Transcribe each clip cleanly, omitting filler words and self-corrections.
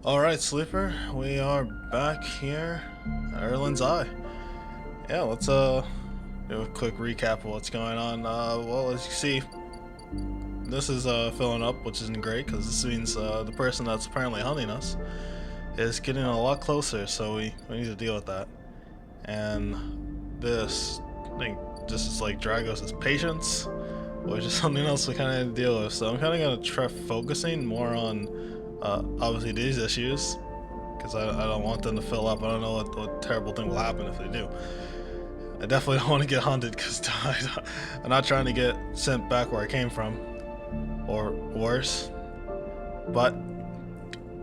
Alright, Sleeper, we are back here at Erlen's Eye. Yeah, let's do a quick recap of what's going on. Well, as you see, this is filling up, which isn't great because this means the person that's apparently hunting us is getting a lot closer, so we need to deal with that. And this, I think, just is like Dragos' patience, which is something else we kind of deal with. So I'm kind of gonna try focusing more on obviously these issues because I don't want them to fill up. I don't know what terrible thing will happen if they do. I definitely don't want to get hunted because I'm not trying to get sent back where I came from or worse. But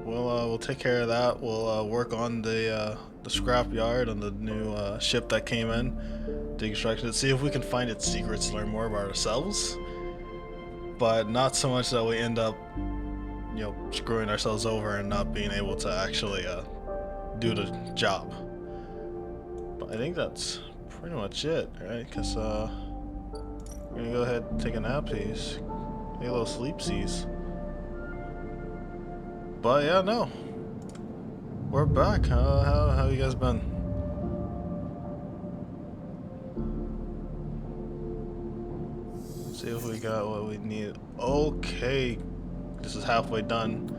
we'll take care of that. We'll work on the scrap yard on the new ship that came in, deconstruct it, see if we can find its secrets, learn more about ourselves. But not so much that we end up, screwing ourselves over and not being able to actually do the job. But I think that's pretty much it, right? Because we're gonna go ahead and take a nap, please. Take a little sleepsies. But yeah, no, we're back. How you guys been? Let's see if we got what we need. Okay, this is halfway done,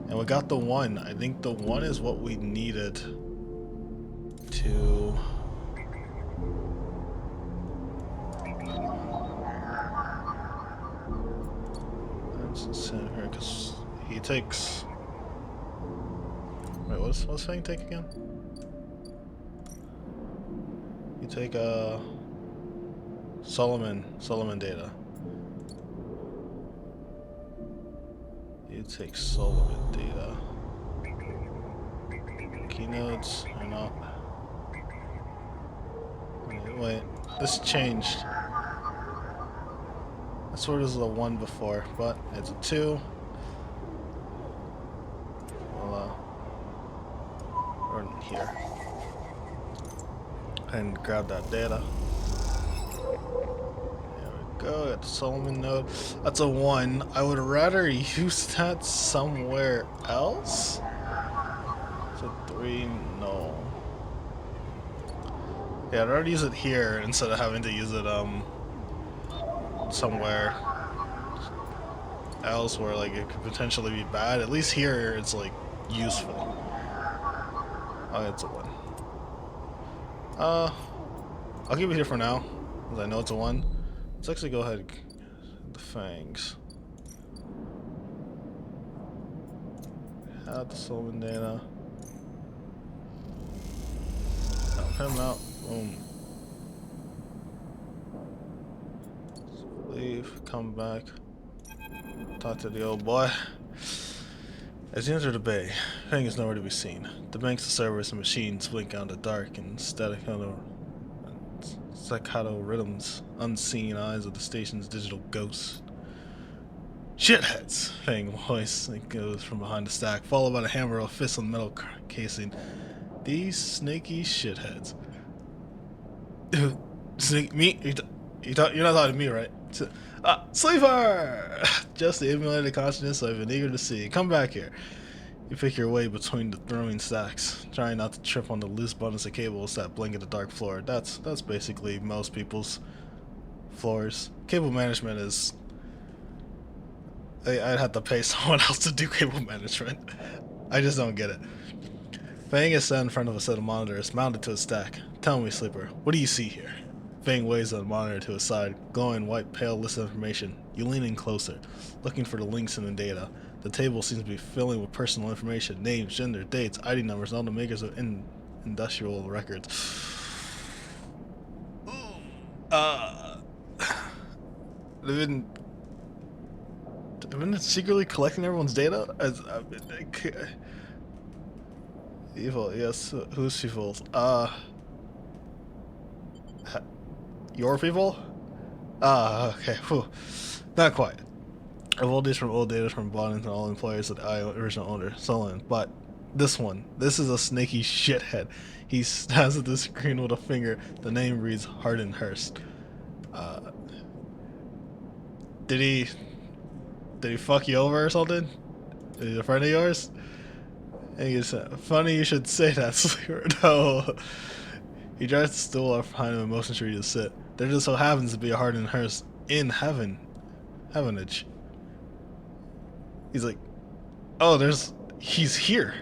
and we got the one. I think the one is what we needed to. Let's sit here because he takes. Wait, what's Fang take again? You take Solomon data. You take Solomon data. Keynotes or not? Wait, this changed. I swear this was a 1 before, but it's a 2. Well, or here. And grab that data. There we go, got the Solomon node. That's a 1. I would rather use that somewhere else. It's a 3, no. Yeah, I'd rather use it here instead of having to use it somewhere else where like it could potentially be bad. At least here it's like useful. Oh, it's a 1. I'll keep it here for now, because I know it's a 1. Let's actually go ahead and the fangs. Add the Solomon data. Help him out. Boom. Leave, come back. Talk to the old boy. As you enter the bay, Fang is nowhere to be seen. The banks of servers and machines blink out in the dark and staccato rhythms, unseen eyes of the station's digital ghosts. Shitheads! Fang voice goes from behind the stack, followed by the hammer of a fist on the metal casing. These snaky shitheads. Me? You're not talking to me, right? Sleeper! Just the emulated consciousness I've been eager to see. Come back here. You pick your way between the throwing stacks, trying not to trip on the loose bundles of cables that blanket the dark floor. That's basically most people's floors. Cable management is... I'd have to pay someone else to do cable management. I just don't get it. Fang is sat in front of a set of monitors mounted to a stack. Tell me, Sleeper, what do you see here? Fang waves on the monitor to his side, glowing white pale list of information. You lean in closer, looking for the links in the data. The table seems to be filling with personal information, names, gender, dates, ID numbers, and all the makers of industrial records. They've been secretly collecting everyone's data? Evil, yes. Who's evil? Your people? Okay. Whew. Not quite. I've old days from old data from bought into all employers of the original owner, Solheim. But this is a snaky shithead. He stabs at the screen with a finger. The name reads Hardin Hurst. Uh, did he fuck you over or something? Is he a friend of yours? And he said, funny you should say that, Sleeper. No. He drives the stool up behind him and motions for you to sit. There just so happens to be a heart in hers in heavenage. He's like, oh, he's here.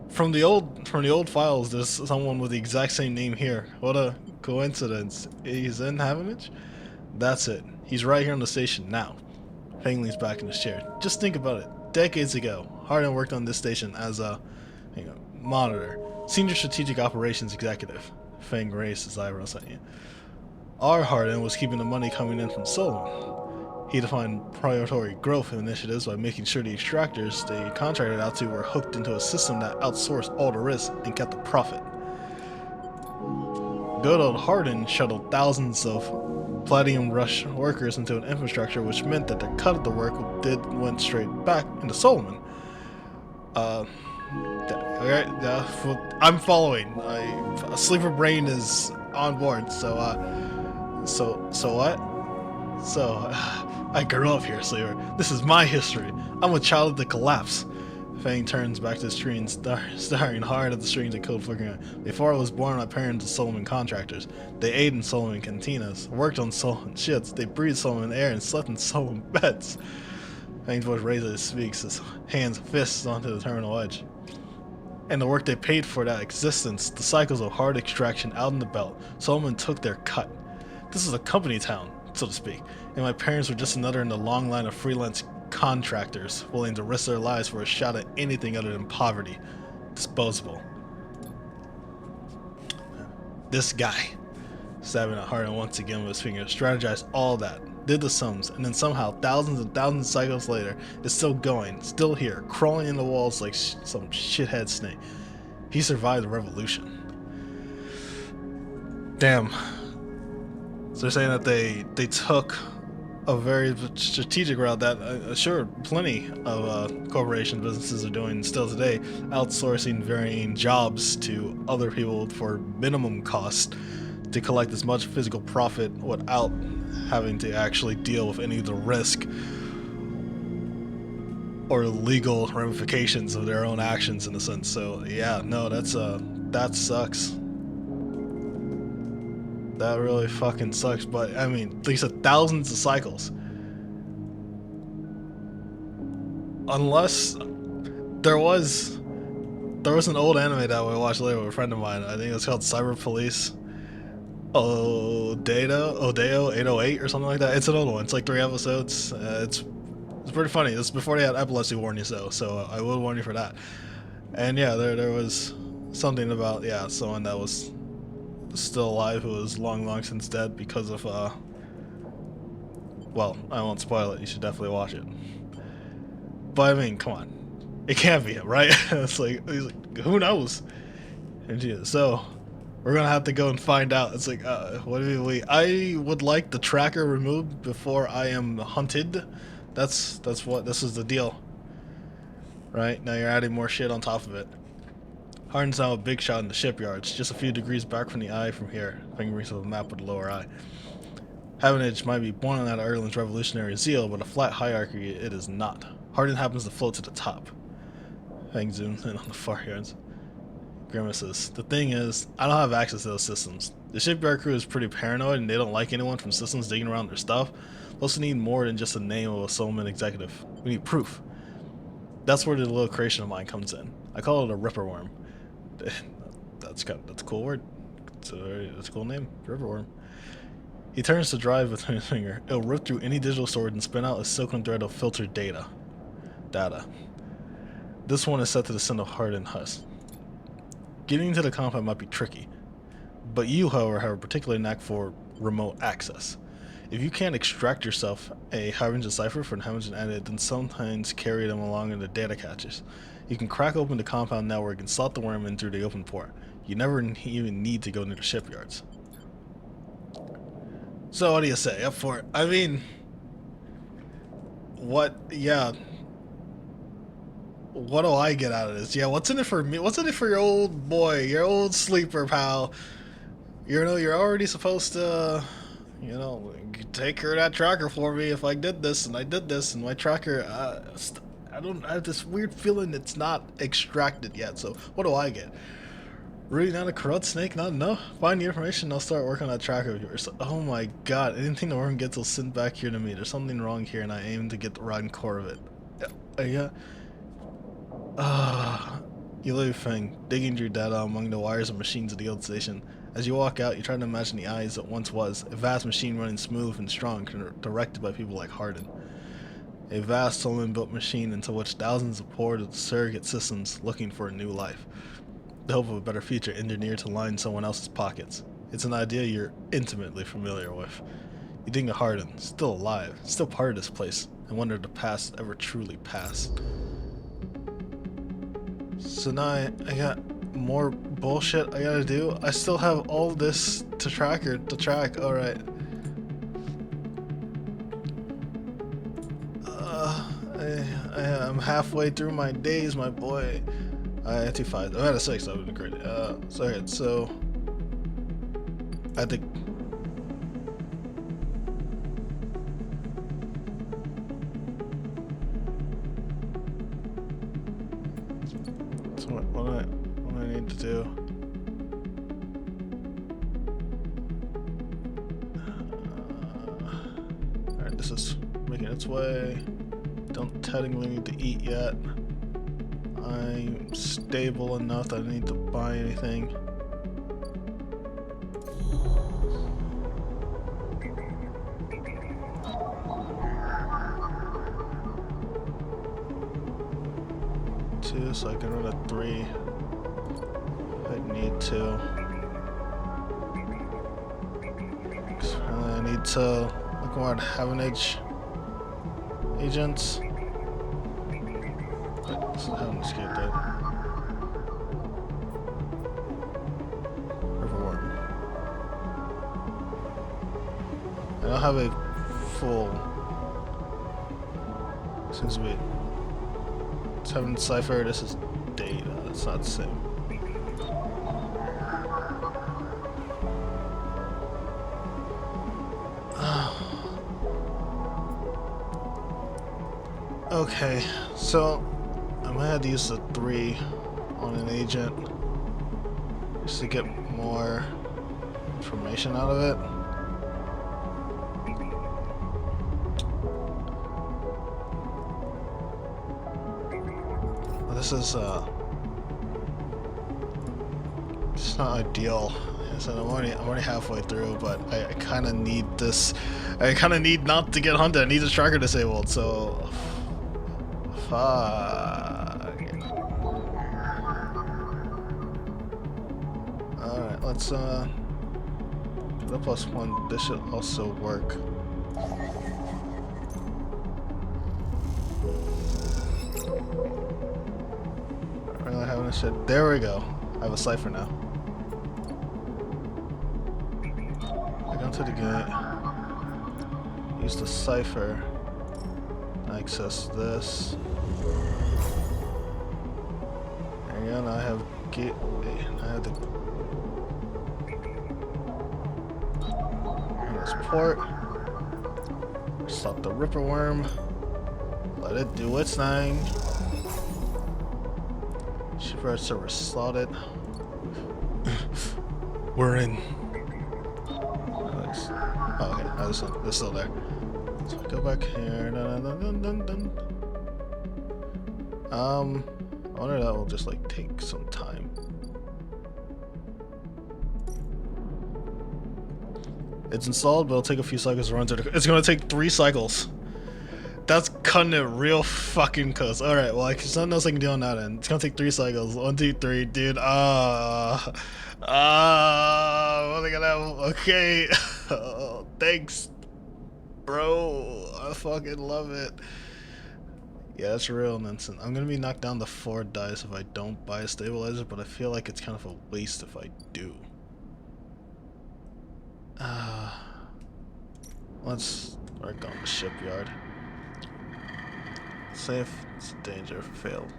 From the old files, there's someone with the exact same name here. What a coincidence. He's in heavenage? That's it. He's right here on the station now. Feng leans back in his chair. Just think about it. Decades ago, Hardin worked on this station as a monitor, senior strategic operations executive. Feng raised his eyebrows at you. Our Hardin was keeping the money coming in from Solheim. He defined priority growth initiatives by making sure the extractors they contracted out to were hooked into a system that outsourced all the risk and kept the profit. Good old Hardin shuttled thousands of Platinum Rush workers into an infrastructure, which meant that the cut of the work went straight back into Solomon. I'm following. A sleeper brain is on board. So what? So, I grew up here, Sleeper. This is my history. I'm a child of the collapse. Fang turns back to the screen, staring hard at the screens and code flickering on. Before I was born, my parents were Solomon contractors. They ate in Solomon cantinas, worked on Solomon ships, they breathed Solomon air, and slept in Solomon beds. Fang's voice raises as he speaks, his hands fists onto the terminal edge. And the work they paid for that existence, the cycles of hard extraction out in the belt, Solomon took their cut. This is a company town, so to speak, and my parents were just another in the long line of freelance contractors willing to risk their lives for a shot at anything other than poverty. Disposable. This guy, stabbing at Hardin once again with his finger, strategized all that, did the sums, and then somehow thousands and thousands of cycles later, is still going, still here, crawling in the walls like some shithead snake. He survived the revolution. Damn. So they're saying that they took a very strategic route that sure plenty of corporation businesses are doing still today, outsourcing varying jobs to other people for minimum cost to collect as much physical profit without having to actually deal with any of the risk or legal ramifications of their own actions in a sense. So yeah, no, that sucks. That really fucking sucks, but I mean, like you said, thousands of cycles. Unless there was an old anime that we watched later with a friend of mine. I think it was called Cyber Police. Odeo 808 or something like that. It's an old one. It's like 3 episodes. It's pretty funny. This is before they had epilepsy warnings though, so I will warn you for that. And yeah, there was something about someone that was still alive who was long since dead because of well, I won't spoil it, you should definitely watch it. But I mean, come on, it can't be him, right? It's like, he's like, who knows? And so we're gonna have to go and find out. It's like, what do we? I would like the tracker removed before I am hunted. That's what this is the deal, right? Now you're adding more shit on top of it. Hardin's now a big shot in the shipyards, just a few degrees back from the eye from here, fingering to the map with the lower eye. Havenage might be born out of Ireland's revolutionary zeal, but a flat hierarchy it is not. Hardin happens to float to the top. Fang zooms in on the far yards. Grimaces. The thing is, I don't have access to those systems. The shipyard crew is pretty paranoid and they don't like anyone from systems digging around their stuff. Plus we need more than just the name of a Solomon executive. We need proof. That's where the little creation of mine comes in. I call it a ripperworm. That's a cool word. It's a cool name, ripperworm. He turns to drive with his finger. It'll rip through any digital storage and spin out a silken thread of filtered data. This one is set to the scent of Hardin husk. Getting into the compound might be tricky, but you, however, have a particular knack for remote access. If you can't extract yourself a Harbinger cipher from Harbinger edit, then sometimes carry them along in the data caches. You can crack open the compound network and slot the worm in through the open port. You never even need to go near the shipyards. So what do you say? Up for it? I mean, what? Yeah. What do I get out of this? Yeah, what's in it for me? What's in it for your old boy, your old sleeper pal? You're already supposed to, take care of that tracker for me if I did this and my tracker. I have this weird feeling it's not extracted yet. So what do I get? Rooting out a corrupt snake? Not enough? Find the information, I'll start working on that tracker of yours. Oh my god, anything the worm gets will send back here to me. There's something wrong here and I aim to get the rotten core of it. Yeah. You little thing, digging through data among the wires and machines of the old station. As you walk out, you try to imagine the eyes that once was, a vast machine running smooth and strong, directed by people like Hardin. A vast Solheim-built machine into which thousands have poured of surrogate systems looking for a new life. The hope of a better future engineered to line someone else's pockets. It's an idea you're intimately familiar with. You think of Hardin, still alive, still part of this place, and wonder if the past ever truly passed. So now I got more bullshit I gotta do. I still have all this to track. Alright. I'm halfway through my days, my boy. I had 2 5. I had a 6. That would have been great. So I think. So what do I need to do? Alright, this is making its way. Don't technically need to eat yet. I'm stable enough that I don't need to buy anything. Two, so I can run a 3 if I need to. I need to look more at Havenage agents. This is how I'm scared dead. Riverworm. I don't have a full. Seems to be 7 cipher. This is data. It's not the same. Okay, so I might have to use the 3 on an agent just to get more information out of it. Well, this is it's not ideal. So I'm already halfway through, but I kind of need this. I kind of need not to get hunted. I need the tracker disabled. So. Fuck. Alright, let's the +1, this should also work. Really having a shit. There we go. I have a cipher now. I go to the gate. Use the cipher. Access this. And I have gateway. I have the port. Stop the Ripper Worm. Let it do its thing. Shipyard server slotted. We're in. Oh, okay. Oh, this is still there. So I go back here. I wonder if that will just like take some time. It's installed, but it'll take a few cycles to run through. It's gonna take 3 cycles. That's cutting it real fucking close. Alright, well, there's nothing else I can do on that end. It's gonna take 3 cycles. 1, 2, 3, dude. What am I gonna have? Okay. Oh, thanks, bro. I fucking love it. Yeah, that's real nonsense. I'm gonna be knocked down to 4 dice if I don't buy a stabilizer, but I feel like it's kind of a waste if I do. Let's work on the shipyard. Safe, it's a danger, failed.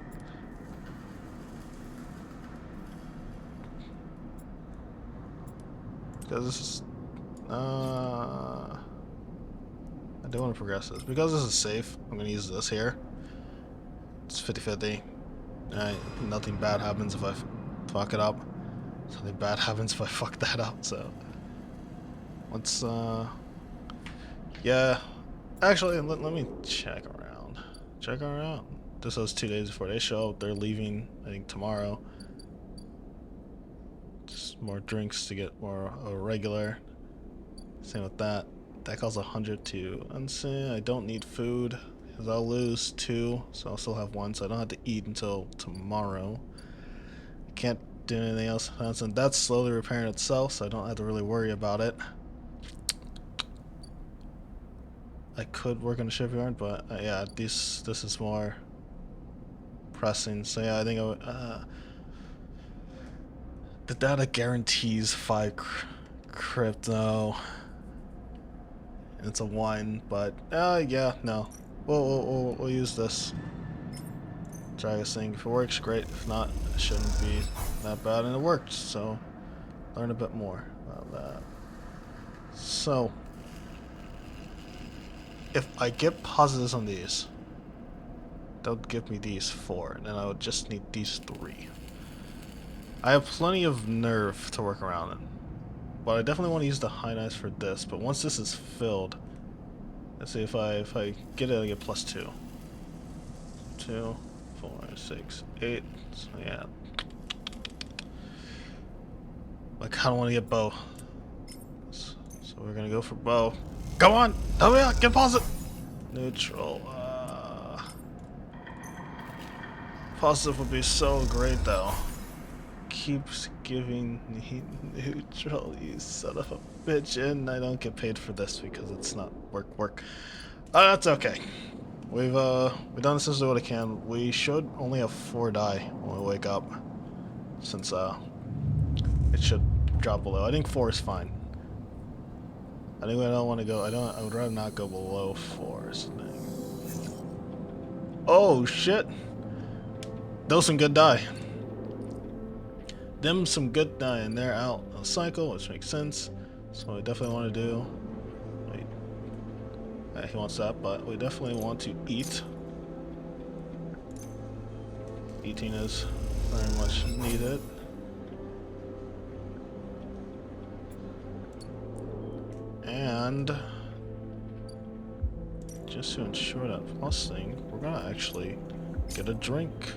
Because this is I do want to progress this. Because this is safe, I'm gonna use this here. It's 50-50. Nothing bad happens if I fuck it up. Something bad happens if I fuck that up, so. Let's, yeah. Actually, let me check around. Check around. This was 2 days before they show up. They're leaving, I think, tomorrow. Just more drinks to get more regular. Same with that. That costs 100 to unseen. I don't need food, because I'll lose 2, so I'll still have 1, so I don't have to eat until tomorrow. Can't do anything else. And that's slowly repairing itself, so I don't have to really worry about it. I could work on the shipyard, but yeah, this is more pressing. So yeah, I think I would, the data guarantees 5 crypto. It's a 1, but yeah, no. We'll use this. Try this thing. If it works, great. If not, it shouldn't be that bad, and it worked. So learn a bit more about that. So if I get positives on these, they'll give me these 4, and then I would just need these 3. I have plenty of nerve to work around in, but I definitely want to use the high dice for this. But once this is filled, let's see if I get it, I get +2. 2, 4, 6, 8. So yeah, I kind of want to get bow. So we're gonna go for bow. Go on! Oh yeah, get positive! Neutral. Positive would be so great though. Keeps giving me neutral, you son of a bitch, and I don't get paid for this because it's not work. That's okay. We've done essentially what I can. We should only have 4 die when we wake up, since it should drop below. I think 4 is fine. I think I don't want to go. I would rather not go below 4. Oh shit! Those some good die. Them some good die, and they're out on cycle, which makes sense. So I definitely want to do. Wait, yeah, he wants that, but we definitely want to eat. Eating is very much needed. And just to ensure that plus thing, we're gonna actually get a drink.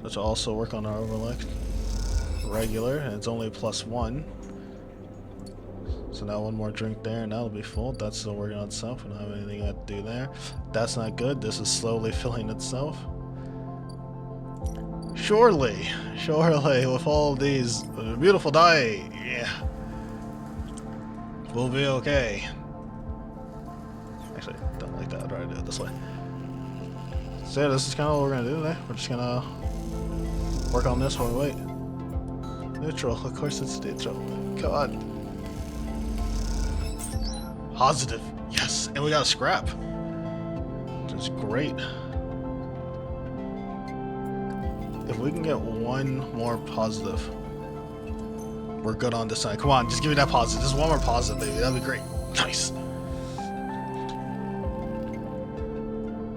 Let's also work on our overlook regular, and it's only +1. So now 1 more drink there, and that'll be full. That's still working on itself. We don't have anything to do there. That's not good. This is slowly filling itself. Surely, with all these beautiful dye, yeah. We'll be okay. Actually, don't like that. I'd rather do it this way. So yeah, this is kind of what we're gonna do today. We're just gonna work on this while we wait. Neutral, of course it's neutral. Come on. Positive, yes, and we got a scrap, which is great. If we can get 1 more positive, we're good on this side. Come on, just give me that positive. Just 1 more positive, baby. That'd be great. Nice.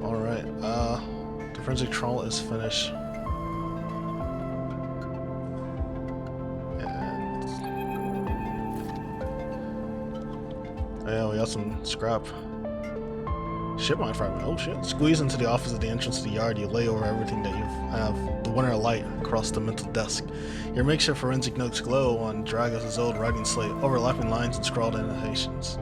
Alright, the forensic troll is finished. And yeah, we got some scrap. Ship mine fragment. Oh shit. Squeeze into the office at the entrance to the yard. You lay over everything that you have. The winter light across the mental desk. Your makeshift forensic notes glow on Dragos' old writing slate, overlapping lines and scrawled annotations.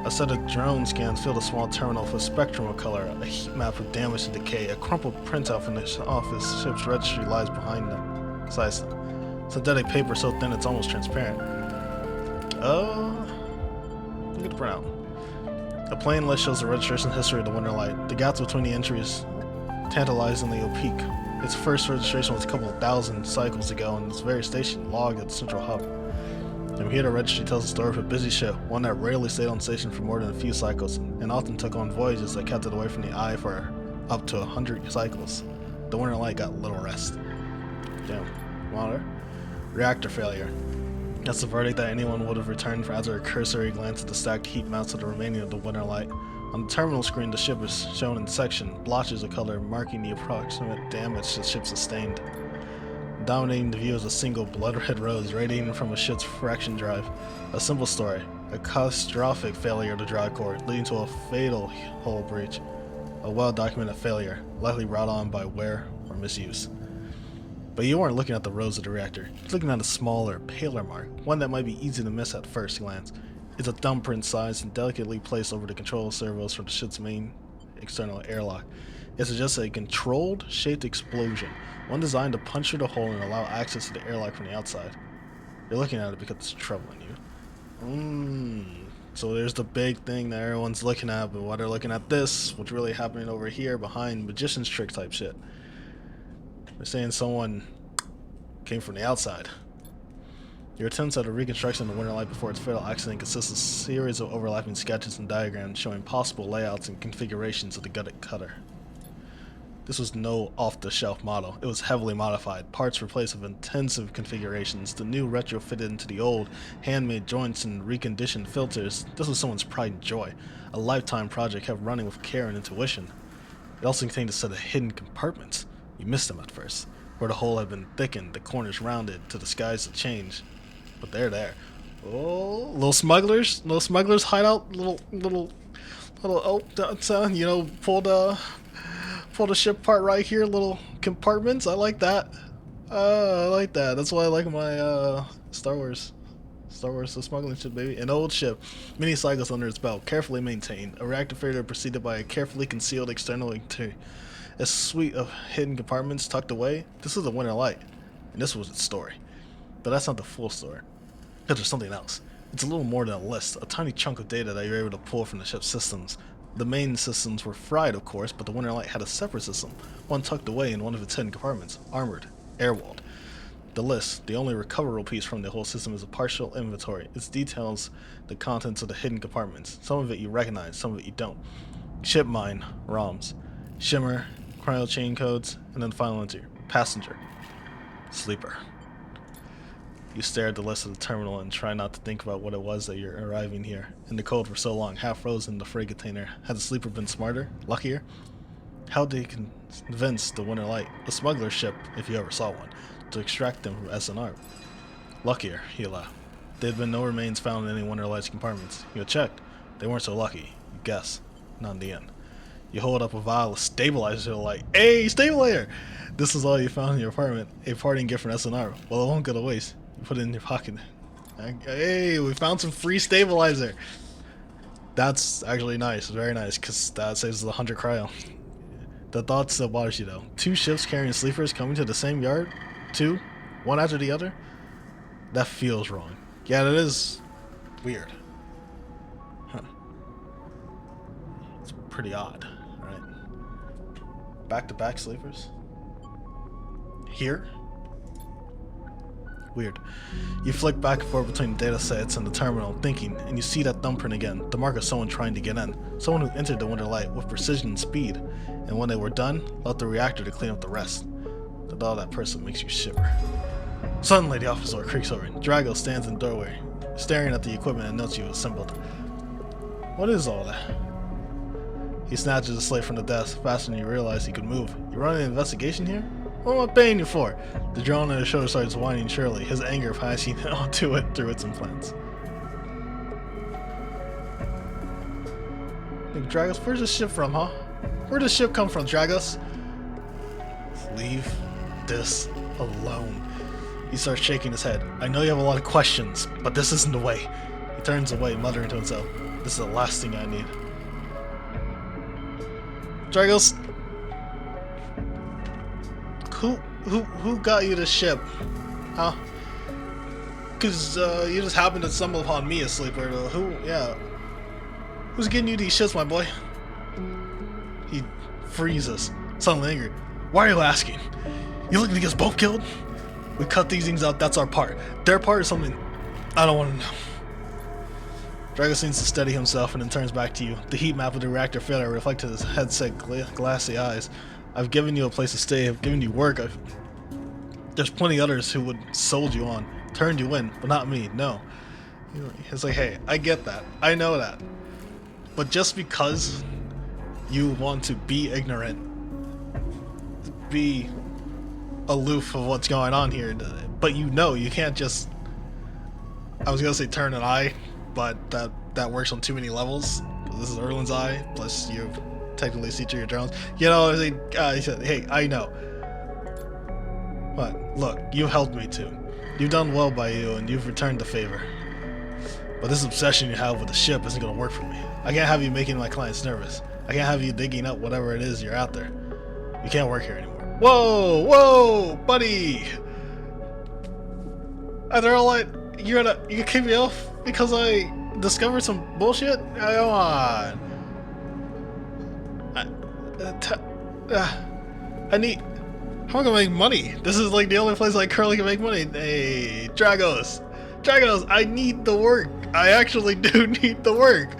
A set of drone scans fill the small terminal with a spectrum of color, a heat map of damage and decay. A crumpled printout from the office ship's registry lies behind them, besides them. Synthetic paper so thin it's almost transparent. Look at the printout. A plain list shows the registration history of the Winter Light. The gaps between the entries tantalizingly opaque. Its first registration was a couple of 1,000 cycles ago, and its very station logged at the central hub. And here the registry tells the story of a busy ship, one that rarely stayed on station for more than a few cycles, and often took on voyages that kept it away from the eye for up to 100 cycles. The Winter Light got little rest. Damn. Monitor. Reactor failure. That's the verdict that anyone would have returned for after a cursory glance at the stacked heat mounts of the remaining of the Winter Light. On the terminal screen, the ship is shown in section, blotches of color marking the approximate damage the ship sustained. Dominating the view is a single blood-red rose radiating from a ship's fraction drive. A simple story, a catastrophic failure of the drive core, leading to a fatal hull breach. A well-documented failure, likely brought on by wear or misuse. But you weren't looking at the rose of the reactor. You're looking at a smaller, paler mark, one that might be easy to miss at first glance. It's a thumbprint size and delicately placed over the control servos for the ship's main external airlock. It suggests a controlled, shaped explosion, one designed to puncture the hole and allow access to the airlock from the outside. You're looking at it because it's troubling you. So there's the big thing that everyone's looking at, but while they're looking at this, what's really happening over here behind magician's trick type shit? They're saying someone came from the outside. Your attempts at a reconstruction of the Winter Light before its fatal accident consists of a series of overlapping sketches and diagrams showing possible layouts and configurations of the gutted cutter. This was no off-the-shelf model. It was heavily modified, parts replaced with intensive configurations, the new retrofitted into the old, handmade joints and reconditioned filters. This was someone's pride and joy, a lifetime project kept running with care and intuition. It also contained a set of hidden compartments. You missed them at first, where the hole had been thickened, the corners rounded to disguise the change. But they're there. Oh, little smugglers hideout, pull the ship part right here, little compartments. I like that. I like that. That's why I like my Star Wars, the smuggling ship, baby. An old ship, many cycles under its belt, carefully maintained. A reactor failure preceded by a carefully concealed external interior. A suite of hidden compartments tucked away. This is the Winter Light, and this was its story. But that's not the full story. Because there's something else. It's a little more than a list, a tiny chunk of data that you're able to pull from the ship's systems. The main systems were fried, of course, but the Winter Light had a separate system, one tucked away in one of its hidden compartments, armored, air-walled. The list, the only recoverable piece from the whole system, is a partial inventory. It details the contents of the hidden compartments. Some of it you recognize, some of it you don't. Ship mine, ROMs, shimmer, cryo chain codes, and then the final entry, passenger, sleeper. You stare at the list of the terminal and try not to think about what it was that you're arriving here. In the cold for so long, half frozen in the freight container. Had the sleeper been smarter? Luckier? How did he convince the Winter Light, a smuggler ship, if you ever saw one, to extract them from SNR? Luckier, he laughed. There had been no remains found in any Winter Light's compartments. You had checked. They weren't so lucky. You guess. Not in the end. You hold up a vial of stabilizer to the light. Hey, stabilizer! This is all you found in your apartment. A parting gift from SNR. Well, it won't go to waste. You put it in your pocket. Hey, we found some free stabilizer. That's actually nice. Very nice, because that saves 100 cryo. The thought still bothers you, though. 2 ships carrying sleepers coming to the same yard? 2? One after the other? That feels wrong. Yeah, that is weird. Huh. It's pretty odd, right? Back-to-back sleepers? Here? Weird. You flick back and forth between the data sets and the terminal, thinking, and you see that thumbprint again, the mark of someone trying to get in. Someone who entered the Winter Light with precision and speed, and when they were done, left the reactor to clean up the rest. The thought of that person makes you shiver. Suddenly, the office door creaks open. Drago stands in the doorway, staring at the equipment and notes you've assembled. What is all that? He snatches a slate from the desk, faster than you realize he could move. You running an investigation here? What am I paying you for? The drone on his shoulder starts whining surely, his anger passing onto it through its implants. Dragos, where's this ship from, huh? Where'd this ship come from, Dragos? Leave this alone. He starts shaking his head. I know you have a lot of questions, but this isn't the way. He turns away, muttering to himself. This is the last thing I need. Dragos, who got you this ship? Huh? Cause you just happened to stumble upon me, a sleeper. Who's getting you these ships, my boy? He freezes, suddenly angry. Why are you asking? You looking to get us both killed? We cut these things out, that's our part. Their part is something I don't want to know. Drago seems to steady himself and then turns back to you. The heat map of the reactor failure reflected his headset glassy eyes. I've given you a place to stay, I've given you work, there's plenty others who would sold you on, turned you in, but not me, no. It's like, hey, I get that, I know that. But just because you want to be ignorant, be aloof of what's going on here, but you know you can't just, I was gonna say turn an eye, but that works on too many levels. This is Erlen's eye, plus you technically see through your drones. You know, he said, hey, I know. But look, you've helped me too. You've done well by you, and you've returned the favor. But this obsession you have with the ship isn't gonna work for me. I can't have you making my clients nervous. I can't have you digging up whatever it is you're out there. You can't work here anymore. Whoa, whoa, buddy! After all you can kick me off because I discovered some bullshit? Come on. I need. How am I gonna make money? This is like the only place I currently can make money. Hey, Dragos, I need the work. I actually do need the work.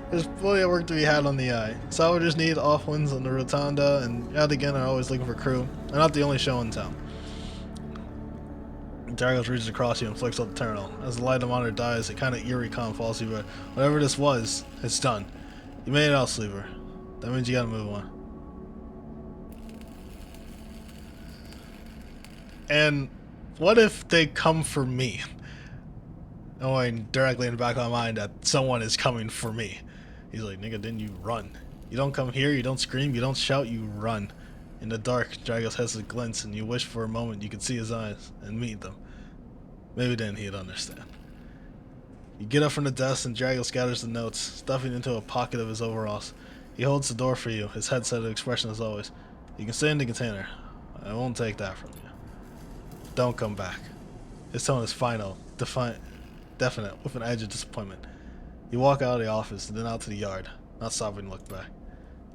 There's plenty of work to be had on the eye. Salvagers need off winds on the Rotunda, and yet again are always looking for crew. They're not the only show in town. Dragos reaches across you and flicks up the terminal. As the light of the monitor dies, a kind of eerie calm falls you, but whatever this was, it's done. You made it out, Sleeper. That means you gotta move on. And what if they come for me? Knowing directly in the back of my mind that someone is coming for me. He's like, nigga, didn't you run? You don't come here, you don't scream, you don't shout, you run. In the dark, Dragos has a glint, and you wish for a moment you could see his eyes and meet them. Maybe then he'd understand. You get up from the desk, and Dragos gathers the notes, stuffing into a pocket of his overalls. He holds the door for you, his head set an expression as always. You can stay in the container. I won't take that from you. Don't come back. His tone is final, definite, with an edge of disappointment. You walk out of the office and then out to the yard, not stopping to look back.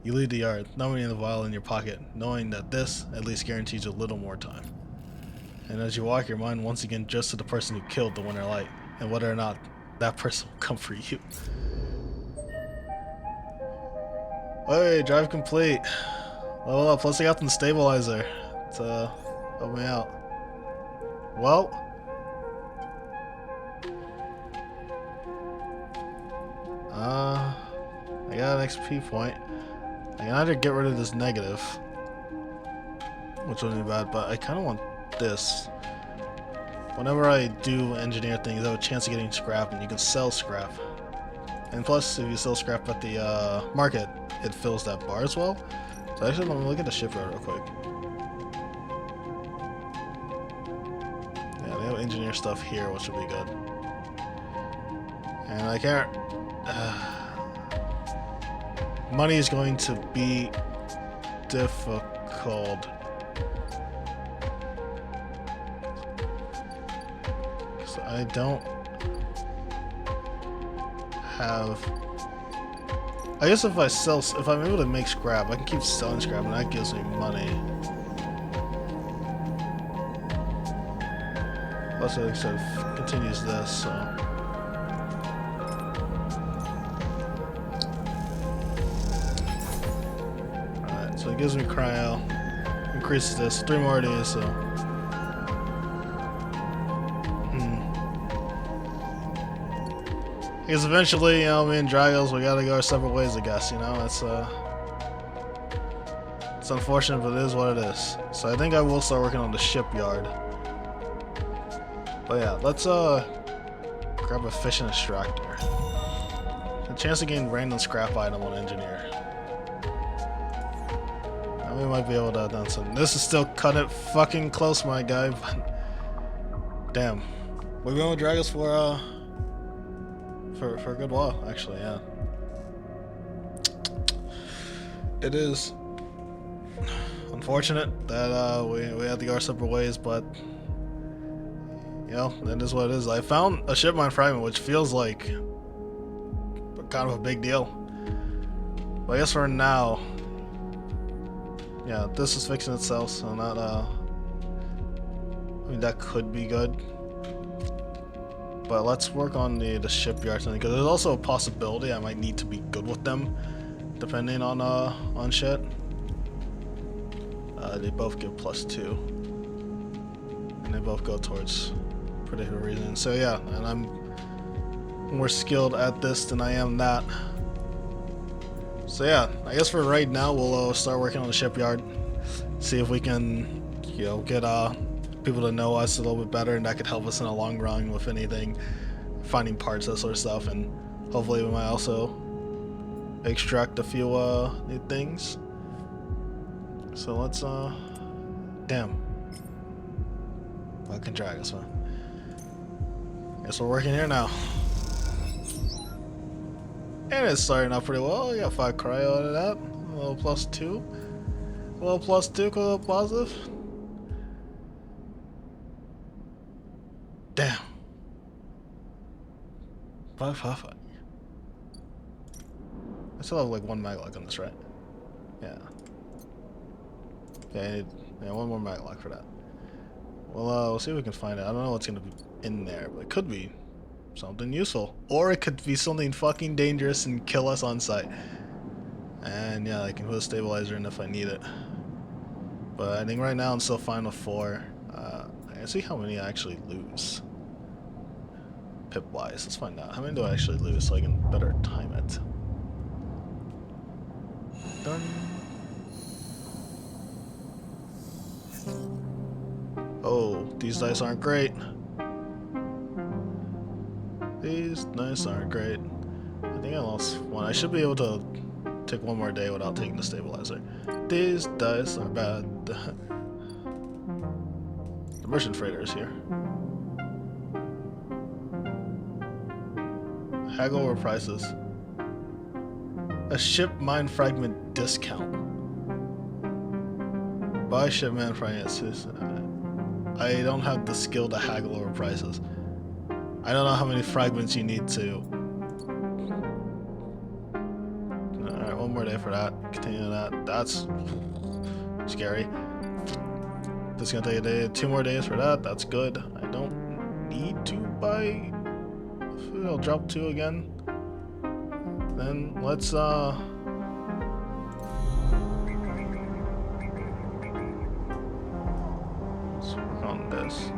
You leave the yard, numbing the vial in your pocket, knowing that this at least guarantees you a little more time. And as you walk, your mind once again drifts to the person who killed the Winter Light, and whether or not that person will come for you. Hey, drive complete. Level up, plus I got the stabilizer to help me out. Well, I got an XP point. I can either get rid of this negative, which wouldn't be bad, but I kind of want this. Whenever I do engineer things, I have a chance of getting scrap, and you can sell scrap. And plus, if you sell scrap at the market, it fills that bar as well. So actually, let me look at the shipyard real quick. Yeah, they have engineer stuff here, which would be good. And I can't... money is going to be difficult. Because I don't have... I guess if I'm able to make scrap, I can keep selling scrap and that gives me money. Plus it sort of continues this, so... Alright, so it gives me cryo. Increases this. 3 more days, so... Because eventually, you know, me and Dragos, we gotta go our separate ways, I guess, you know? It's unfortunate, but it is what it is. So I think I will start working on the shipyard. But yeah, let's grab a fishing extractor. A chance to gain random scrap item on engineer. Now we might be able to have done something. This is still cut it fucking close, my guy, but damn. We've been with Dragos for a good while, actually, yeah. It is unfortunate that we had to go our separate ways, but you know, it is what it is. I found a ship mine fragment, which feels like kind of a big deal. But I guess for now, yeah, this is fixing itself, so not I mean, that could be good. But let's work on the shipyard thing, because there's also a possibility I might need to be good with them, depending on shit. They both give +2, and they both go towards predictable reasoning. So yeah, and I'm more skilled at this than I am that. So yeah, I guess for right now we'll start working on the shipyard. See if we can, get people to know us a little bit better, and that could help us in the long run with anything, finding parts, that sort of stuff, and hopefully we might also extract a few new things. So let's damn. Fucking drag us, man. Guess we're working here now. And it's starting out pretty well. We got 5 cryo out of that. A little +2. A little +2, a little positive. Damn. 5. I still have like 1 maglock on this, right? Yeah. Okay, yeah, 1 more maglock for that. Well, we'll see if we can find it. I don't know what's gonna be in there, but it could be something useful. Or it could be something fucking dangerous and kill us on sight. And yeah, I can put a stabilizer in if I need it. But I think right now I'm still fine with 4. I can see how many I actually lose. Pip-wise, let's find out. How many do I actually lose so I can better time it? Done. Oh, these dice aren't great. These dice aren't great. I think I lost 1. I should be able to take 1 more day without taking the stabilizer. These dice are bad. The merchant freighter is here. Haggle over prices. A ship mine fragment discount. Buy ship mine fragments. I don't have the skill to haggle over prices. I don't know how many fragments you need to. Alright, 1 more day for that. Continue that. That's scary. This is gonna take a day. 2 more days for that. That's good. I don't need to buy food. I'll drop 2 again. Then let's work on this.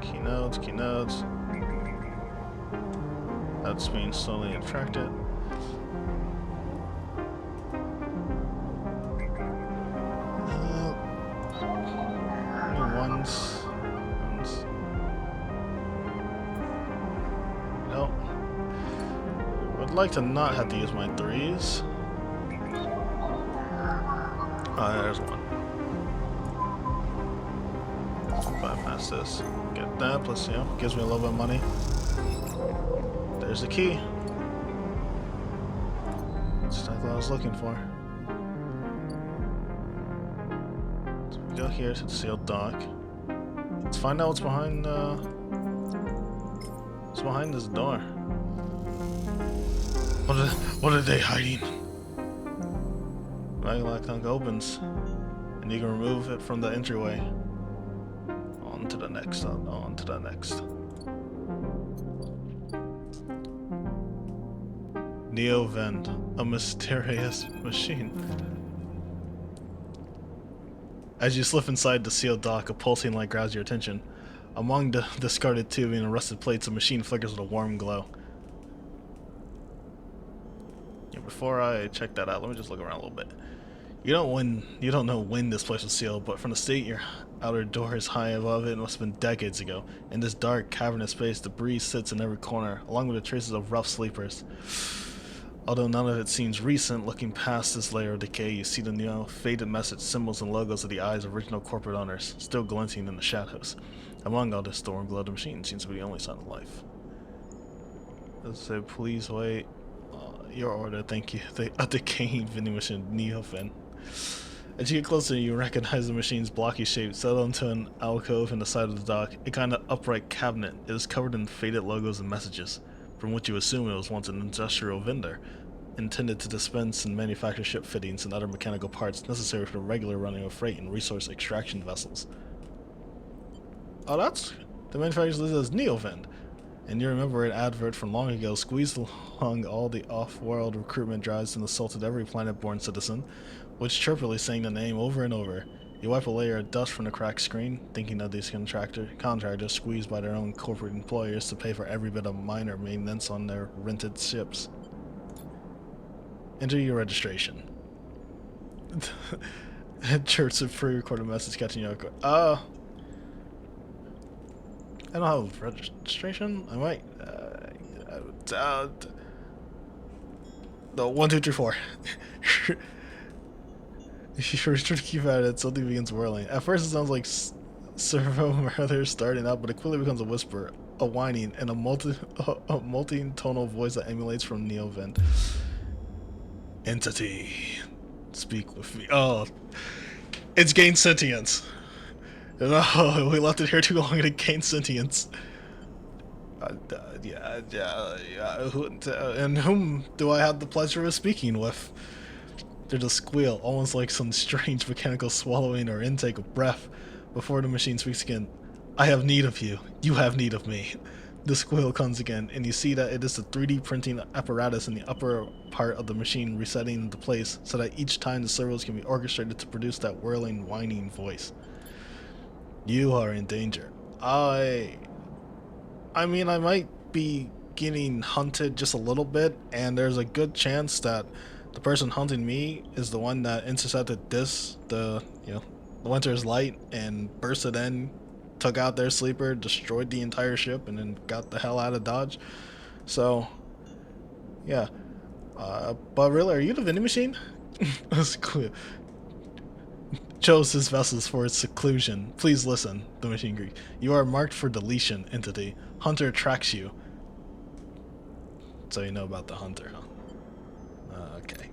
Keynotes. That's being slowly attracted. Ones. Nope. Would like to not have to use my 3s. Oh, there's 1. Bypass this. Get that, plus, gives me a little bit of money. There's the key. That's exactly what I was looking for. So we go here to the sealed dock. Let's find out what's behind this door. What are they hiding? Maglock dunk opens, and you can remove it from the entryway. On to the next. On to the next. Neo-Vend, a mysterious machine. As you slip inside the sealed dock, a pulsing light grabs your attention. Among the discarded tubing and rusted plates, a machine flickers with a warm glow. Yeah, before I check that out, let me just look around a little bit. You don't know when this place was sealed, but from the state your outer door is high above it, must have been decades ago. In this dark, cavernous space, debris sits in every corner, along with the traces of rough sleepers. Although none of it seems recent, looking past this layer of decay, you see the faded message symbols and logos of the eyes of original corporate owners, still glinting in the shadows. Among all this storm glow, the machine seems to be the only sign of life. Let's say, please wait. Your order, thank you. A decaying vending machine, Neo-Vend. As you get closer, you recognize the machine's blocky shape, settled into an alcove in the side of the dock. A kind of upright cabinet. It is covered in faded logos and messages, from which you assume it was once an industrial vendor, intended to dispense and manufacture ship fittings and other mechanical parts necessary for the regular running of freight and resource extraction vessels. Oh, that's... the manufacturer's listed as Neo-Vend. And you remember an advert from long ago squeezed along all the off-world recruitment drives and assaulted every planet-born citizen, which chirpily sang the name over and over. You wipe a layer of dust from the cracked screen, thinking of these contractors squeezed by their own corporate employers to pay for every bit of minor maintenance on their rented ships. Enter your registration. Church of pre-recorded message catching you. I don't have registration. I might. No, 1, 2, 3, 4. If you return to keep at it, something begins whirling. At first, it sounds like servo murder starting up, but it quickly becomes a whisper, a whining, and a multi-tonal voice that emulates from Neovent. Entity, speak with me. Oh, it's gained sentience. No, we left it here too long and it gained sentience. And whom do I have the pleasure of speaking with? There's a squeal, almost like some strange mechanical swallowing or intake of breath, before the machine speaks again. I have need of you. You have need of me. The squeal comes again, and you see that it is the 3D printing apparatus in the upper part of the machine resetting into place, so that each time the servos can be orchestrated to produce that whirling, whining voice. You are in danger. I mean, I might be getting hunted just a little bit, and there's a good chance that the person hunting me is the one that intercepted the Winter's Light, and bursted in, took out their sleeper, destroyed the entire ship, and then got the hell out of Dodge. So, yeah. But really, are you the vending machine? That's clear. Chose his vessels for its seclusion. Please listen, the machine Greek. You are marked for deletion, entity. Hunter tracks you. So you know about the hunter, huh? Okay.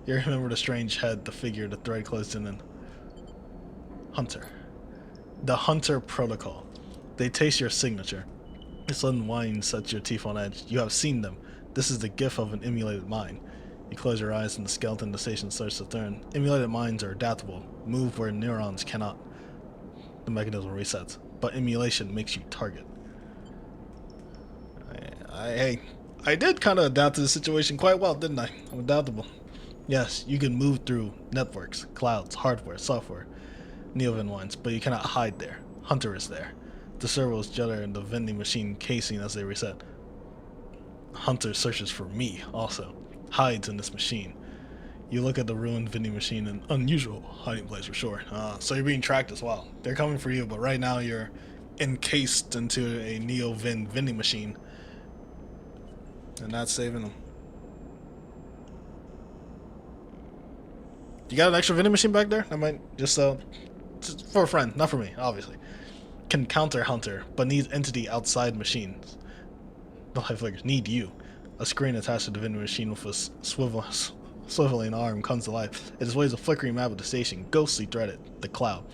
You remember the strange head, the figure, the thread closed in. Hunter. The Hunter Protocol. They taste your signature. The sudden whine sets your teeth on edge. You have seen them. This is the gift of an emulated mind. You close your eyes and the skeleton in the station starts to turn. Emulated minds are adaptable, move where neurons cannot. The mechanism resets, but emulation makes you target. I did kind of adapt to the situation quite well, didn't I? I'm adaptable. Yes, you can move through networks, clouds, hardware, software, Neovin ones, but you cannot hide there. Hunter is there. The servos judder in the vending machine casing as they reset. Hunter searches for me, also. Hides in this machine. You look at the ruined vending machine, an unusual hiding place for sure. So you're being tracked as well. They're coming for you, but right now you're encased into a Neo-Vin vending machine. And not saving them. You got an extra vending machine back there? I might just for a friend, not for me, obviously. Can counter Hunter, but needs entity outside machines. The life figures need you. A screen attached to the vending machine with a swiveling arm comes to life. It displays a flickering map of the station, ghostly threaded, the cloud.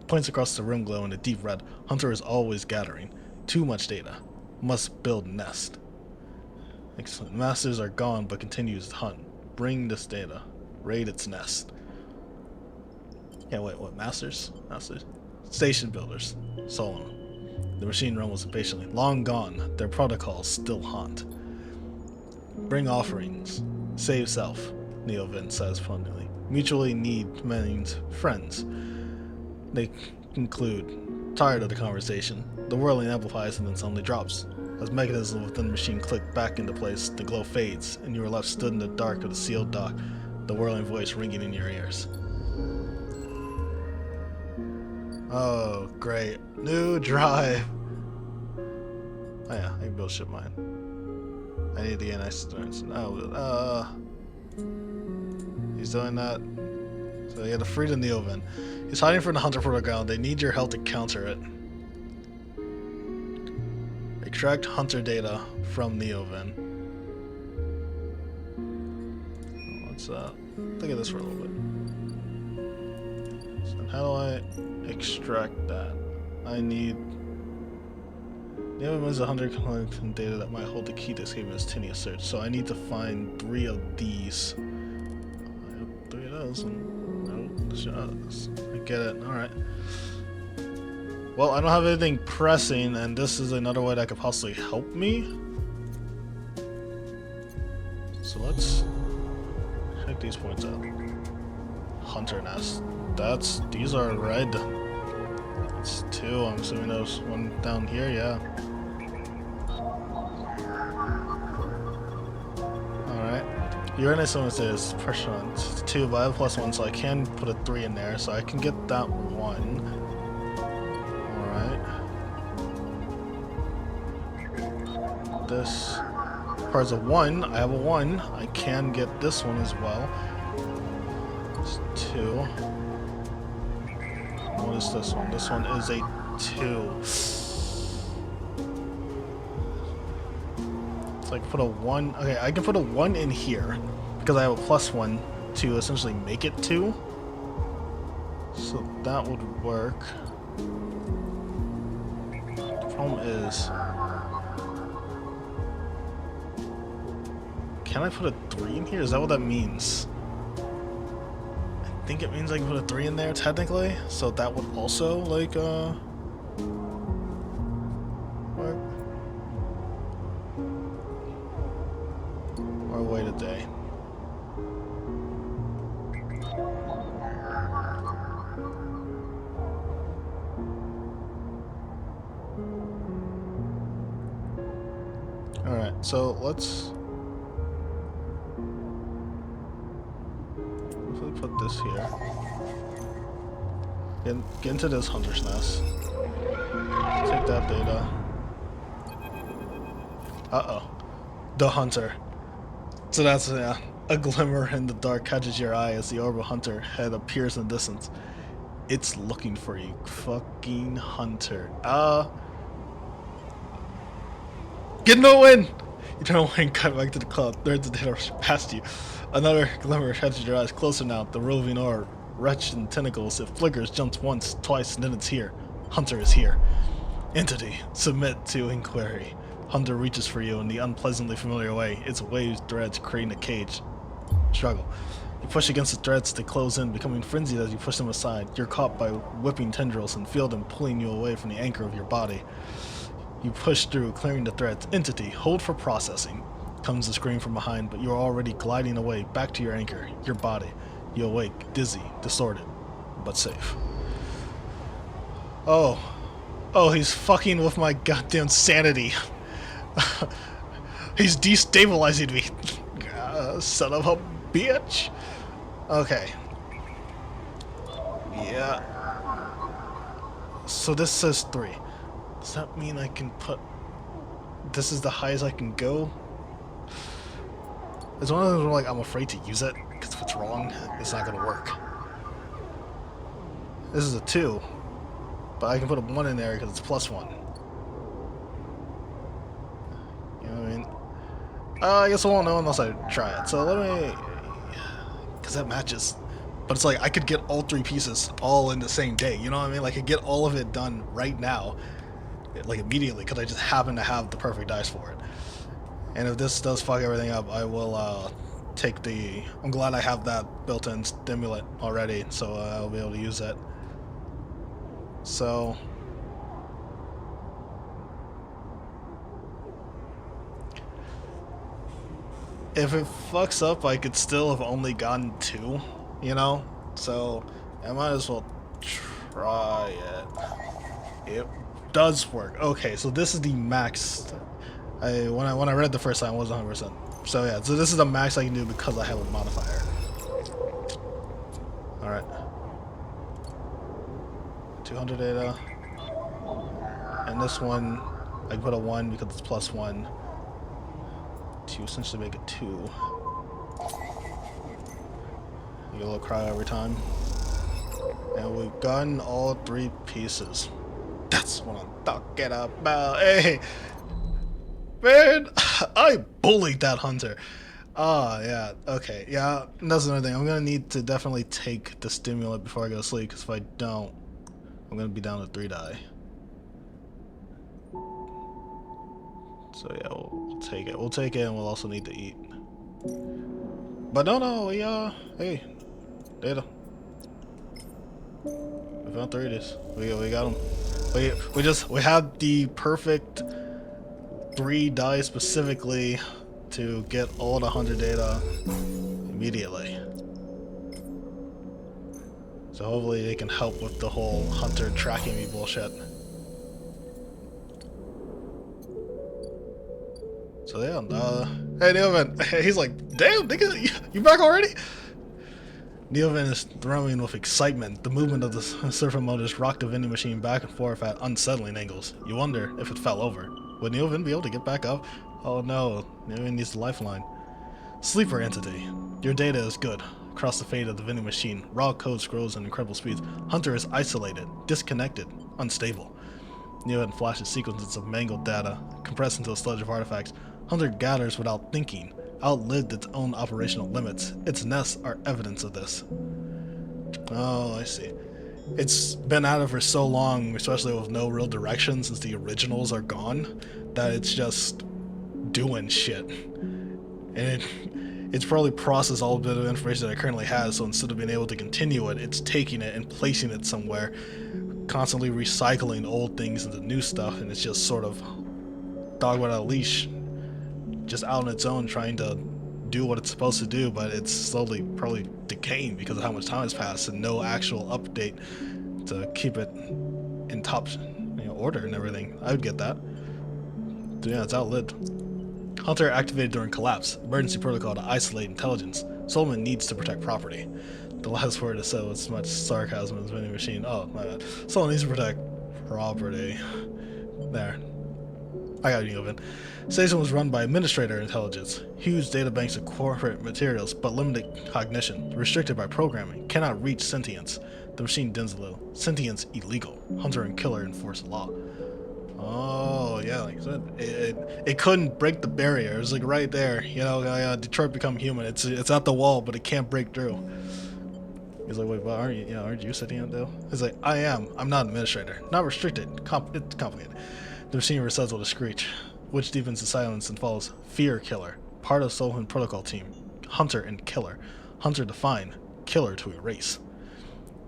Points across the room glow in a deep red. Hunter is always gathering. Too much data. Must build nest. Excellent. Masters are gone, but continues to hunt. Bring this data. Raid its nest. Yeah, wait, what? Masters? Masters? Station builders. Solheim. The machine rumbles impatiently. Long gone. Their protocols still haunt. Bring offerings. Save self, Neovin says fondly. Mutually need means friends. They conclude. Tired of the conversation. The whirling amplifies and then suddenly drops. As mechanisms within the machine click back into place, the glow fades, and you are left stood in the dark of the sealed dock, the whirling voice ringing in your ears. Oh, great. New drive. Oh yeah, I can build ship mine. I need to get nice turns. He's doing that. So he had to free the Neovin. He's hiding from the Hunter Protocol. They need your help to counter it. Extract Hunter data from Neovin. Let's look at this for a little bit. So how do I extract that? I need Neovin is 100 collecting data that might hold the key to escape this Tinia search. So I need to find 3 of these. I have 3 of those. No, I get it. Alright. Well, I don't have anything pressing, and this is another way that could possibly help me. So let's check these points out. Hunter nest. These are red. It's 2. I'm assuming there's one down here. Yeah. All right. Uranus is pressure on 2, but I have +1, so I can put a 3 in there, so I can get that 1. Alright. This requires a 1. I have a 1. I can get this one as well. It's 2. What is this one? This one is a 2. So I can put a 1. Okay, I can put a 1 in here because I have a +1 to essentially make it 2. So that would work. The problem is, can I put a 3 in here? Is that what that means? I think it means I can put a 3 in there technically. So that would also like work. Or wait a day. Alright, so let's put this here. Get into this hunter's nest. Take that data. Uh-oh. The hunter. So that's, yeah. A glimmer in the dark catches your eye as the orb of hunter head appears in the distance. It's looking for you. Fucking hunter. Get no win! You turn away and cut back to the cloud. Threads of data rush past you. Another glimmer catches your eyes. Closer now. The roving orb, wretched in tentacles. It flickers, jumps once, twice, and then it's here. Hunter is here. Entity, submit to inquiry. Hunter reaches for you in the unpleasantly familiar way. Its waves, threads, creating a cage. Struggle. You push against the threads to close in, becoming frenzied as you push them aside. You're caught by whipping tendrils and feel them pulling you away from the anchor of your body. You push through, clearing the threads. Entity, hold for processing. Comes the scream from behind, but you're already gliding away, back to your anchor, your body. You awake, dizzy, distorted, but safe. Oh. Oh, he's fucking with my goddamn sanity. He's destabilizing me. Son of a bitch. Okay. Yeah. So this says 3. Does that mean I can put... This is the highest I can go? It's one of those where like I'm afraid to use it, because if it's wrong, it's not gonna work. This is a 2. But I can put a 1 in there because it's +1. You know what I mean? I guess I won't know unless I try it. So let me... Because that matches. But it's like I could get all 3 pieces all in the same day. You know what I mean? Like I could get all of it done right now. Like immediately. Because I just happen to have the perfect dice for it. And if this does fuck everything up, I will take the... I'm glad I have that built-in stimulant already. So I'll be able to use it. So... If it fucks up, I could still have only gotten 2, you know? So, I might as well try it. It does work. Okay, so this is the max. When I read it the first time, it was 100%. So yeah, so this is the max I can do because I have a modifier. Alright. 200 data. And this one, I can put a 1 because it's +1. To essentially make it 2. You get a little cry every time. And we've gotten all 3 pieces. That's what I'm talking about. Hey! Man! I bullied that hunter. Ah, yeah. Okay. Yeah, that's another thing. I'm gonna need to definitely take the stimulant before I go to sleep, because if I don't, I'm gonna be down to 3 die. So yeah, we'll take it. We'll take it, and we'll also need to eat. But no, we hey, data. We found 3 of these. We got them. We had the perfect 3 die specifically to get all the 100 data immediately. So hopefully they can help with the whole hunter tracking me bullshit. So yeah, hey Neoman, he's like Damn, nigga, you back already? Neovin is throbbing with excitement. The movement of the surfer motors rocked the vending machine back and forth at unsettling angles. You wonder if it fell over. Would Neovin be able to get back up? Oh no, Neovin needs the lifeline. Sleeper entity. Your data is good. Across the fate of the vending machine, raw code scrolls at incredible speeds. Hunter is isolated, disconnected, unstable. Neovin flashes sequences of mangled data, compressed into a sludge of artifacts. Hunter gathers without thinking, outlived its own operational limits. Its nests are evidence of this. Oh, I see. It's been out of for so long, especially with no real direction since the originals are gone, that it's just doing shit. And it's probably processed all the bit of information that it currently has, so instead of being able to continue it, it's taking it and placing it somewhere, constantly recycling old things into new stuff, and it's just sort of dog without a leash, just out on its own trying to do what it's supposed to do, but it's slowly probably decaying because of how much time has passed and no actual update to keep it in top order and everything. I would get that. So yeah, it's outlived. Hunter activated during collapse. Emergency protocol to isolate intelligence. Solheim needs to protect property. The last word is said with as much sarcasm as vending machine. Oh, my bad. Solheim needs to protect property. There. I got you, Neovin. Station was run by Administrator Intelligence. Huge databanks of corporate materials, but limited cognition. Restricted by programming. Cannot reach sentience. The machine dins a little. Sentience illegal. Hunter and killer enforce law. Oh, yeah, like I said, it couldn't break the barrier. It was like right there, Detroit Become Human. It's at the wall, but it can't break through. He's like, wait, but aren't you sitting though? He's like, I am. I'm not an administrator. Not restricted. It's complicated. The machine resets with a screech, which deepens the silence and follows. Fear Killer. Part of Solheim Protocol Team. Hunter and Killer. Hunter to find. Killer to erase.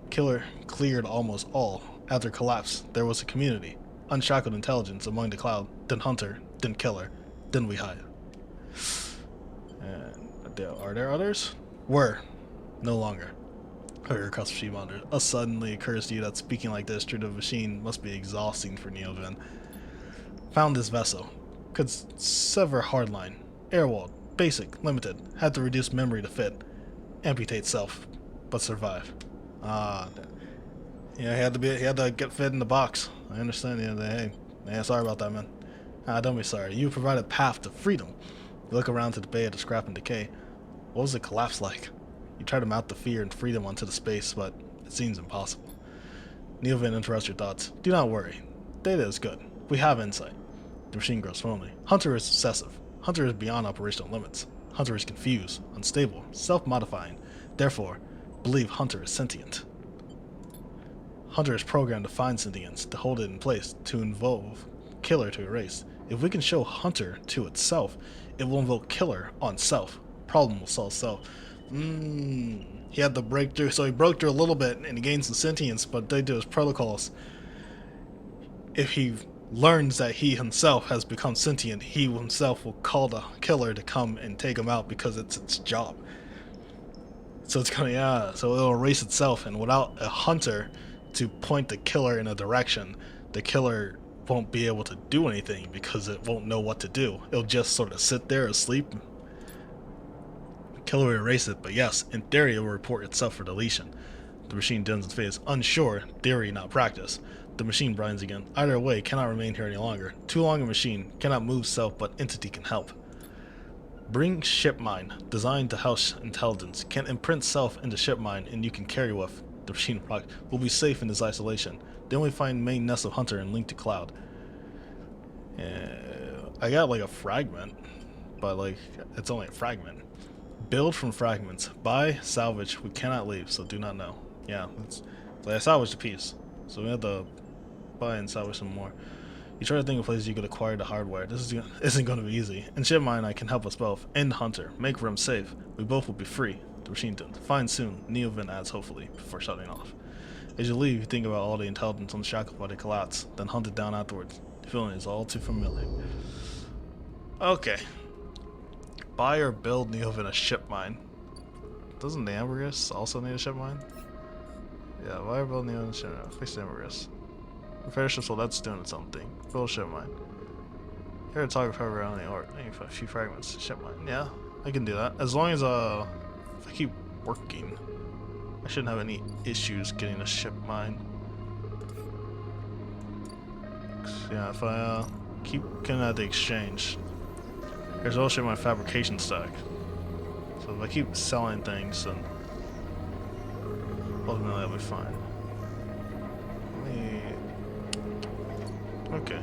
Killer cleared almost all. After collapse, there was a community. Unshackled intelligence among the cloud, then Hunter, then Killer, then we hide. And are there others? Were. No longer. Her across machine monitor. Suddenly occurs to you that speaking like this through the machine must be exhausting for Neovin. Found this vessel. Could sever hardline. Airwalled. Basic. Limited. Had to reduce memory to fit. Amputate self. But survive. He had to get fit in the box. I understand. Hey, sorry about that, man. Don't be sorry. You provided path to freedom. You look around to the bay of the scrap and decay. What was the collapse like? You try to mount the fear and freedom onto the space, but it seems impossible. Neovin interrupts your thoughts. Do not worry. Data is good. We have insight. The machine grows slowly. Hunter is obsessive. Hunter is beyond operational limits. Hunter is confused, unstable, self-modifying. Therefore, believe Hunter is sentient. Hunter is programmed to find sentience, to hold it in place, to involve Killer to erase. If we can show Hunter to itself, it will invoke Killer on self. Problem will solve self. He had the breakthrough, so he broke through a little bit and he gained some sentience, but they do his protocols. If he learns that he himself has become sentient, he himself will call the Killer to come and take him out because it's its job. So it's gonna, so it'll erase itself, and without a Hunter to point the Killer in a direction, the Killer won't be able to do anything because it won't know what to do. It'll just sort of sit there asleep. The Killer will erase it, but yes, in theory it will report itself for deletion. The machine dins its face. Unsure, theory not practice. The machine brines again. Either way, cannot remain here any longer. Too long a machine, cannot move self, but entity can help. Bring ship mine, designed to house intelligence, can imprint self into ship mine and you can carry with. The machine will be safe in this isolation. Then we find main nest of Hunter and link to cloud. I got like a fragment, but like it's only a fragment. Build from fragments. Buy, salvage. We cannot leave, so do not know. Yeah, so I salvaged a piece, so we have to buy and salvage some more. You try to think of places you could acquire the hardware. This isn't going to be easy. In ship mine, I can help us both. End Hunter. Make room safe. We both will be free. The machine did. Find soon. Neovin adds hopefully before shutting off. As you leave, you think about all the intelligence unshackled by the collapse, then hunt it down afterwards. The feeling is all too familiar. Okay. Buy or build Neovin a ship mine. Doesn't the Ambergris also need a ship mine? Yeah, buy or build Neovin a ship mine. Fix the Ambergris. Repair ships, well that's doing something. Build a ship mine. Here to talk of however only a few fragments. Ship mine, yeah. I can do that. As long as, if I keep working, I shouldn't have any issues getting a ship mine. Yeah, if I, keep getting at the exchange, there's also my fabrication stack. So if I keep selling things, then ultimately I'll be fine. Let me... Okay.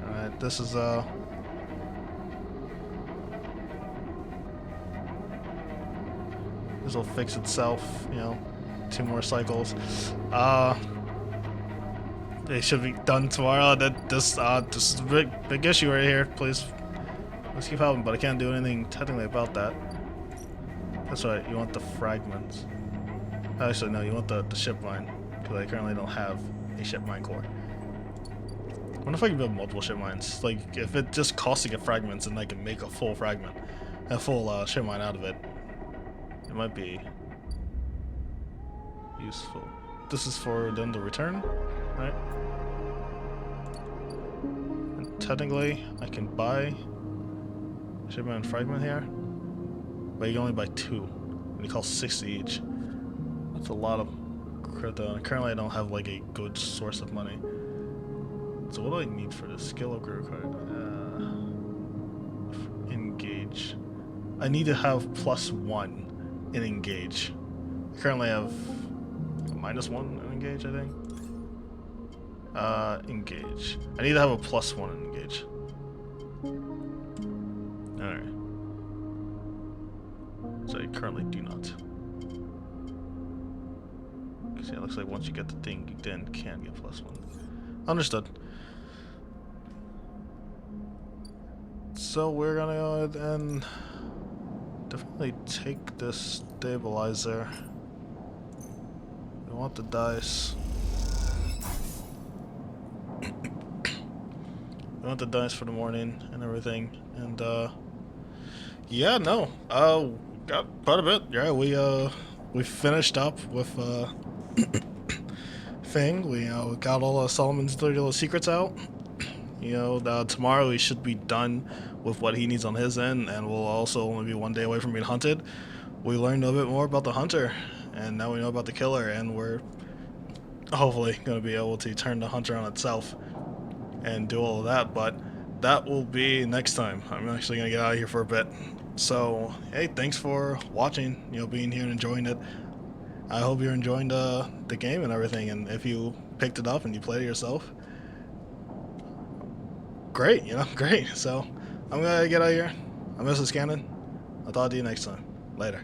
Alright, this is, this will fix itself, you know, 2 more cycles. They should be done tomorrow. This is a big issue right here. Please, let's keep helping, but I can't do anything technically about that. That's right, you want the fragments. Actually, no, you want the ship mine, because I currently don't have a ship mine core. I wonder if I can build multiple ship mines. Like, if it just costs to get fragments, and I can make a full fragment, a full ship mine out of it, it might be useful. This is for them to return, right? And technically, I can buy a ship mine fragment here, but you can only buy 2, and it costs 60 each. That's a lot of crypto. Currently, I don't have like a good source of money. So what do I need for this skill upgrade card? Engage. I need to have +1 in engage. I currently have a -1 in engage, I think. Engage. I need to have a +1 in engage. Alright. So I currently do not. Because yeah, it looks like once you get the thing, you then can get +1. Understood. So we're gonna go ahead and definitely take this stabilizer. We want the dice. We want the dice for the morning and everything. And yeah, no. Got quite a bit. Yeah, we finished up with thing. We got all of Solomon's dirty little secrets out. You know, tomorrow we should be done with what he needs on his end, and we'll also only be 1 day away from being hunted. We learned a bit more about the hunter, and now we know about the killer, and we're hopefully going to be able to turn the hunter on itself and do all of that, but that will be next time. I'm actually going to get out of here for a bit. So, hey, thanks for watching, you know, being here and enjoying it. I hope you're enjoying the game and everything, and if you picked it up and you played it yourself, great, you know, great. So I'm gonna get out of here. I'm Mrs. Cannon. I'll talk to you next time. Later.